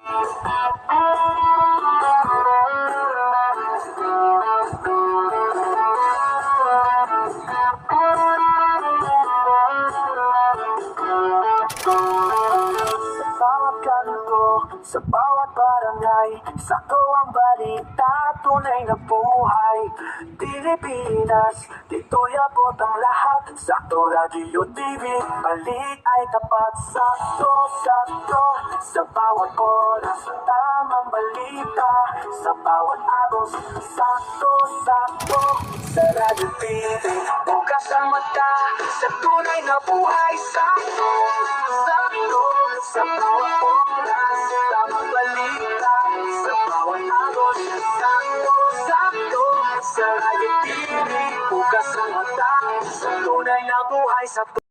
Bawat kanto, sa bawat barangay, sakto ang balita, tunay na buhay. Pilipinas, dito'y abot ang lahat. Sakto Radio TV, balik ay tapat. Sakto, sakto, sa bawat oras, tamang balita. Sa bawat agos, sakto, sakto, sa Radio TV. Bukas ang mata, sa tunay na buhay. Sakto, sakto, sa bawat oras, tamang balita. Sa bawat agos, sakto, sakto, sa Radio TV. Bukas ang mata, sa tunay na buhay. Sa